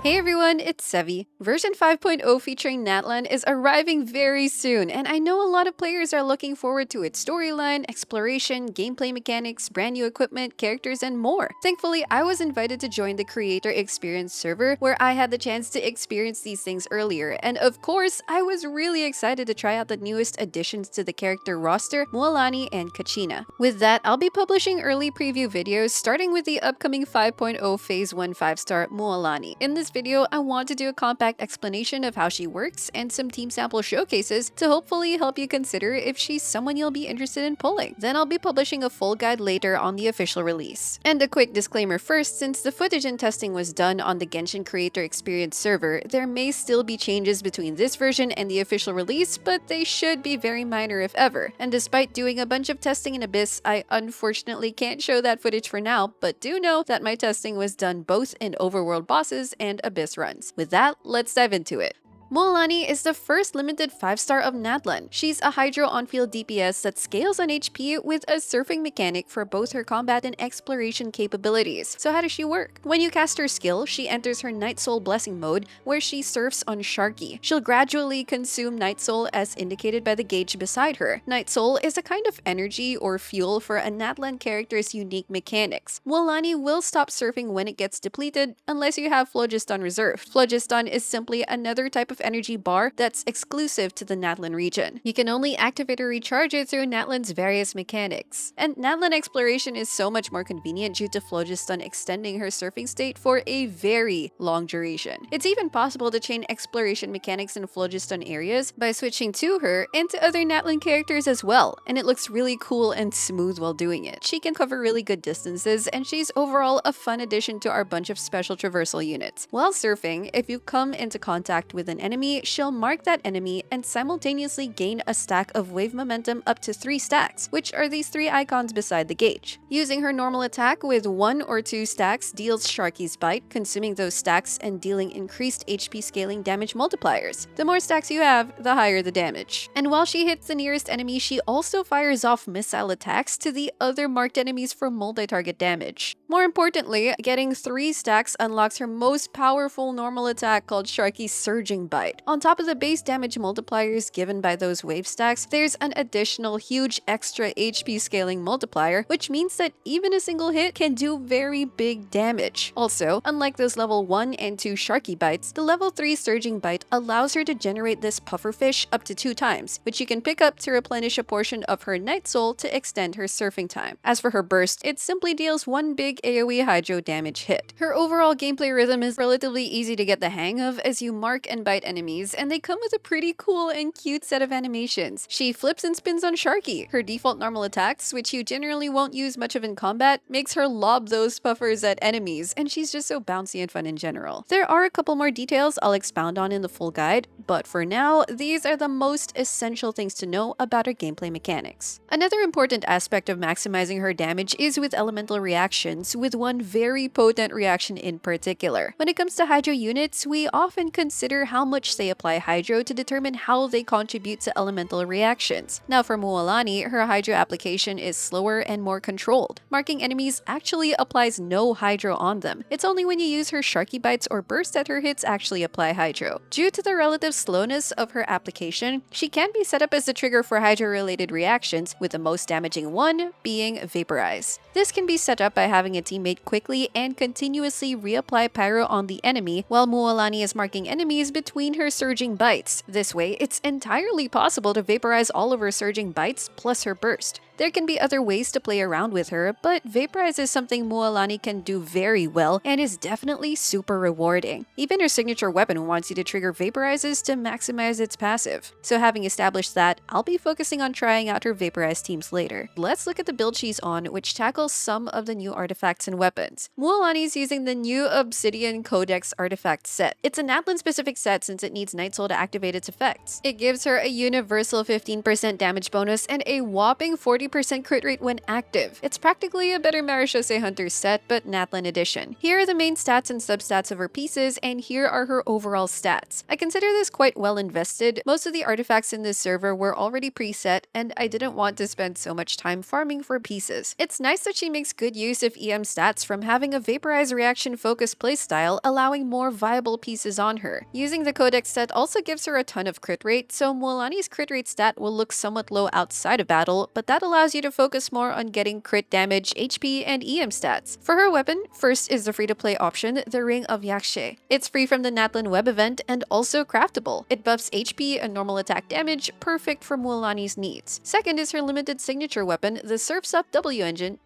Hey everyone, it's Sevy. Version 5.0 featuring Natlan is arriving very soon, and I know a lot of players are looking forward to its storyline, exploration, gameplay mechanics, brand new equipment, characters, and more. Thankfully, I was invited to join the Creator Experience server, where I had the chance to experience these things earlier, and of course, I was really excited to try out the newest additions to the character roster, Mualani and Kachina. With that, I'll be publishing early preview videos, starting with the upcoming 5.0 Phase 1 5-star Mualani. In this video, I want to do a compact explanation of how she works and some team sample showcases to hopefully help you consider if she's someone you'll be interested in pulling. Then I'll be publishing a full guide later on the official release. And a quick disclaimer first, since the footage and testing was done on the Genshin Creator Experience server, there may still be changes between this version and the official release, but they should be very minor if ever. And despite doing a bunch of testing in Abyss, I unfortunately can't show that footage for now, but do know that my testing was done both in overworld bosses and Abyss runs. With that, let's dive into it. Mualani is the first limited 5-star of Natlan. She's a Hydro on-field DPS that scales on HP with a surfing mechanic for both her combat and exploration capabilities. So how does she work? When you cast her skill, she enters her Night Soul Blessing mode, where she surfs on Sharky. She'll gradually consume Night Soul as indicated by the gauge beside her. Night Soul is a kind of energy or fuel for a Natlan character's unique mechanics. Mualani will stop surfing when it gets depleted, unless you have Phlogiston reserved. Phlogiston is simply another type of energy bar that's exclusive to the Natlan region. You can only activate or recharge it through Natlan's various mechanics. And Natlan exploration is so much more convenient due to Phlogiston extending her surfing state for a very long duration. It's even possible to chain exploration mechanics in Phlogiston areas by switching to her into other Natlan characters as well, and it looks really cool and smooth while doing it. She can cover really good distances, and she's overall a fun addition to our bunch of special traversal units. While surfing, if you come into contact with an enemy, she'll mark that enemy and simultaneously gain a stack of wave momentum up to 3 stacks, which are these 3 icons beside the gauge. Using her normal attack with 1 or 2 stacks deals Sharky's Bite, consuming those stacks and dealing increased HP scaling damage multipliers. The more stacks you have, the higher the damage. And while she hits the nearest enemy, she also fires off missile attacks to the other marked enemies for multi-target damage. More importantly, getting 3 stacks unlocks her most powerful normal attack called Sharky's Surging Bite. On top of the base damage multipliers given by those wave stacks, there's an additional huge extra HP scaling multiplier, which means that even a single hit can do very big damage. Also, unlike those level 1 and 2 Sharky Bites, the level 3 Surging Bite allows her to generate this pufferfish up to 2 times, which you can pick up to replenish a portion of her Night Soul to extend her surfing time. As for her burst, it simply deals 1 big AoE Hydro damage hit. Her overall gameplay rhythm is relatively easy to get the hang of as you mark and bite enemies, and they come with a pretty cool and cute set of animations. She flips and spins on Sharky. Her default normal attacks, which you generally won't use much of in combat, makes her lob those puffers at enemies, and she's just so bouncy and fun in general. There are a couple more details I'll expound on in the full guide, but for now, these are the most essential things to know about her gameplay mechanics. Another important aspect of maximizing her damage is with elemental reactions, with one very potent reaction in particular. When it comes to Hydro units, we often consider how much they apply Hydro to determine how they contribute to elemental reactions. Now for Mualani, her Hydro application is slower and more controlled. Marking enemies actually applies no Hydro on them. It's only when you use her Sharky Bites or burst that her hits actually apply Hydro. Due to the relative slowness of her application, she can be set up as the trigger for Hydro-related reactions, with the most damaging one being Vaporize. This can be set up by having a teammate quickly and continuously reapply Pyro on the enemy, while Mualani is marking enemies between her Surging Bites. This way, it's entirely possible to vaporize all of her Surging Bites plus her burst. There can be other ways to play around with her, but Vaporize is something Mualani can do very well and is definitely super rewarding. Even her signature weapon wants you to trigger Vaporizes to maximize its passive. So having established that, I'll be focusing on trying out her Vaporize teams later. Let's look at the build she's on, which tackles some of the new artifacts and weapons. Mualani's using the new Obsidian Codex artifact set. It's a Natlan-specific set since it needs Night Soul to activate its effects. It gives her a universal 15% damage bonus and a whopping 40% 30% crit rate when active. It's practically a better Marechaussee Hunter set, but Natlan edition. Here are the main stats and substats of her pieces, and here are her overall stats. I consider this quite well invested. Most of the artifacts in this server were already preset, and I didn't want to spend so much time farming for pieces. It's nice that she makes good use of EM stats from having a vaporize reaction focused playstyle, allowing more viable pieces on her. Using the Codex set also gives her a ton of crit rate, so Mualani's crit rate stat will look somewhat low outside of battle, but that allows you to focus more on getting crit damage, HP, and EM stats. For her weapon, first is the free-to-play option, the Ring of Yakshe. It's free from the Natlan web event and also craftable. It buffs HP and normal attack damage, perfect for Mualani's needs. Second is her limited signature weapon, the Surf's Up W engine,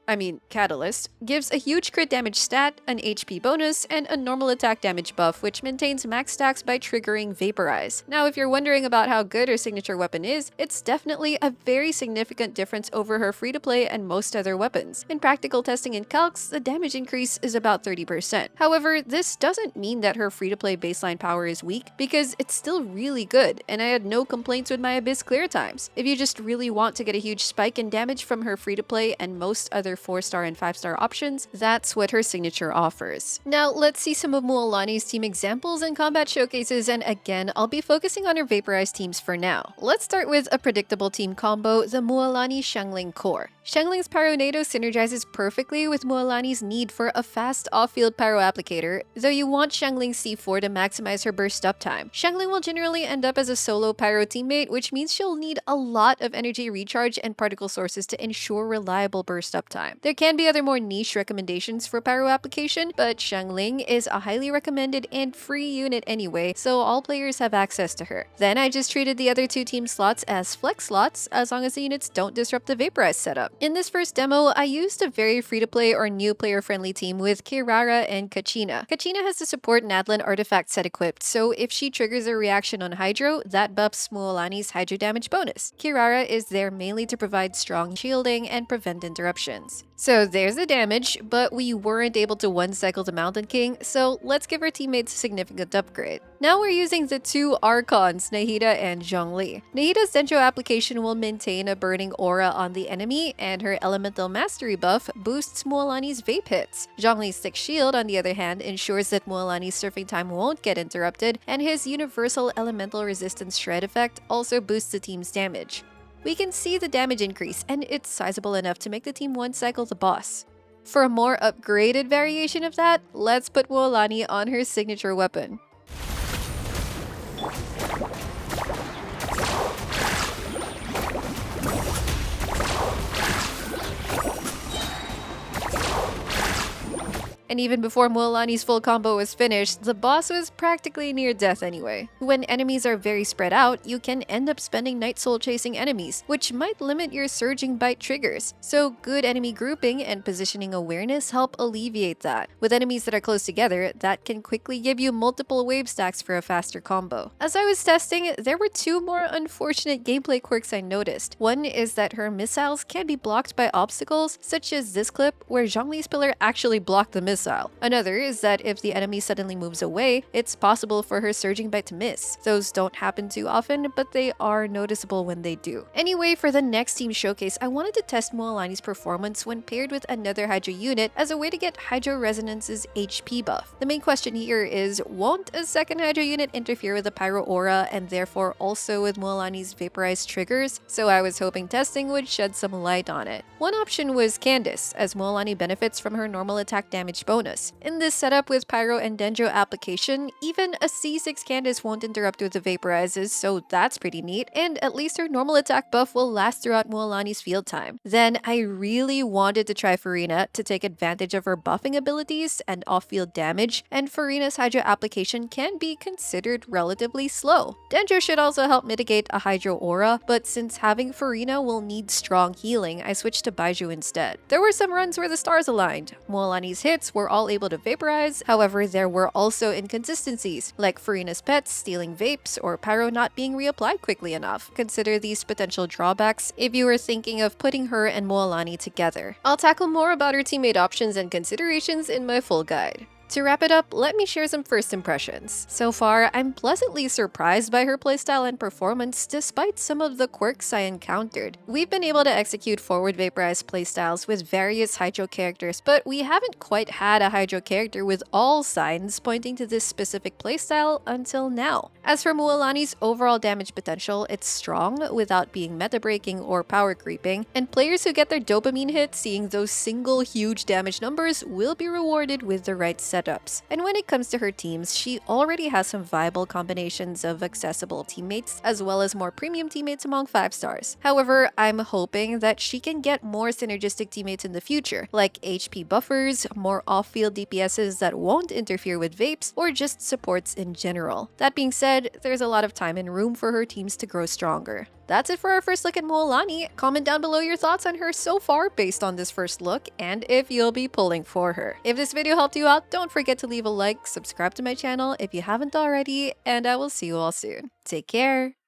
Catalyst, gives a huge crit damage stat, an HP bonus, and a normal attack damage buff, which maintains max stacks by triggering Vaporize. Now, if you're wondering about how good her signature weapon is, it's definitely a very significant difference over her free-to-play and most other weapons. In practical testing in calcs, the damage increase is about 30%. However, this doesn't mean that her free-to-play baseline power is weak, because it's still really good, and I had no complaints with my Abyss clear times. If you just really want to get a huge spike in damage from her free-to-play and most other 4-star and 5-star options, that's what her signature offers. Now, let's see some of Mualani's team examples and combat showcases, and again, I'll be focusing on her vaporized teams for now. Let's start with a predictable team combo, the Mualani Xiangling core. Xiangling's Pyronado synergizes perfectly with Mualani's need for a fast off-field pyro applicator, though you want Xiangling's C4 to maximize her burst uptime. Xiangling will generally end up as a solo pyro teammate, which means she'll need a lot of energy recharge and particle sources to ensure reliable burst uptime. There can be other more niche recommendations for pyro application, but Xiangling is a highly recommended and free unit anyway, so all players have access to her. Then I just treated the other two team slots as flex slots, as long as the units don't disrupt the Vaporize setup. In this first demo, I used a very free-to-play or new player-friendly team with Kirara and Kachina. Kachina has the support Natlan artifact set equipped, so if she triggers a reaction on Hydro, that buffs Mualani's Hydro damage bonus. Kirara is there mainly to provide strong shielding and prevent interruptions. So there's the damage, but we weren't able to one-cycle the Mountain King, so let's give our teammates a significant upgrade. Now we're using the two Archons, Nahida and Zhongli. Nahida's Dendro application will maintain a burning aura on the enemy, and her Elemental Mastery buff boosts Mualani's vape hits. Zhongli's Thick Shield, on the other hand, ensures that Mualani's surfing time won't get interrupted, and his Universal Elemental Resistance Shred effect also boosts the team's damage. We can see the damage increase, and it's sizable enough to make the team one-cycle the boss. For a more upgraded variation of that, let's put Mualani on her signature weapon. And even before Mualani's full combo was finished, the boss was practically near death anyway. When enemies are very spread out, you can end up spending Night Soul chasing enemies, which might limit your surging bite triggers. So good enemy grouping and positioning awareness help alleviate that. With enemies that are close together, that can quickly give you multiple wave stacks for a faster combo. As I was testing, there were two more unfortunate gameplay quirks I noticed. One is that her missiles can be blocked by obstacles, such as this clip where Zhongli's pillar actually blocked the missile. Another is that if the enemy suddenly moves away, it's possible for her surging bite to miss. Those don't happen too often, but they are noticeable when they do. Anyway, for the next team showcase, I wanted to test Mualani's performance when paired with another Hydro unit as a way to get Hydro Resonance's HP buff. The main question here is, won't a second Hydro unit interfere with the Pyro Aura and therefore also with Mualani's vaporized triggers? So I was hoping testing would shed some light on it. One option was Candace, as Mualani benefits from her normal attack damage bonus. In this setup with Pyro and Dendro application, even a C6 Candace won't interrupt with the vaporizes, so that's pretty neat, and at least her normal attack buff will last throughout Mualani's field time. Then I really wanted to try Furina to take advantage of her buffing abilities and off-field damage, and Furina's Hydro application can be considered relatively slow. Dendro should also help mitigate a Hydro aura, but since having Furina will need strong healing, I switched to Baiju instead. There were some runs where the stars aligned. Mualani's hits were all able to vaporize, however there were also inconsistencies, like Furina's pets stealing vapes or Pyro not being reapplied quickly enough. Consider these potential drawbacks if you were thinking of putting her and Mualani together. I'll tackle more about her teammate options and considerations in my full guide. To wrap it up, let me share some first impressions. So far, I'm pleasantly surprised by her playstyle and performance despite some of the quirks I encountered. We've been able to execute forward vaporized playstyles with various Hydro characters, but we haven't quite had a Hydro character with all signs pointing to this specific playstyle until now. As for Mualani's overall damage potential, it's strong without being meta breaking or power creeping, and players who get their dopamine hit seeing those single huge damage numbers will be rewarded with the right setups. And when it comes to her teams, she already has some viable combinations of accessible teammates as well as more premium teammates among 5 stars. However, I'm hoping that she can get more synergistic teammates in the future, like HP buffers, more off-field DPSs that won't interfere with vapes, or just supports in general. That being said, there's a lot of time and room for her teams to grow stronger. That's it for our first look at Mualani. Comment down below your thoughts on her so far based on this first look, and if you'll be pulling for her. If this video helped you out, don't forget to leave a like, subscribe to my channel if you haven't already, and I will see you all soon. Take care!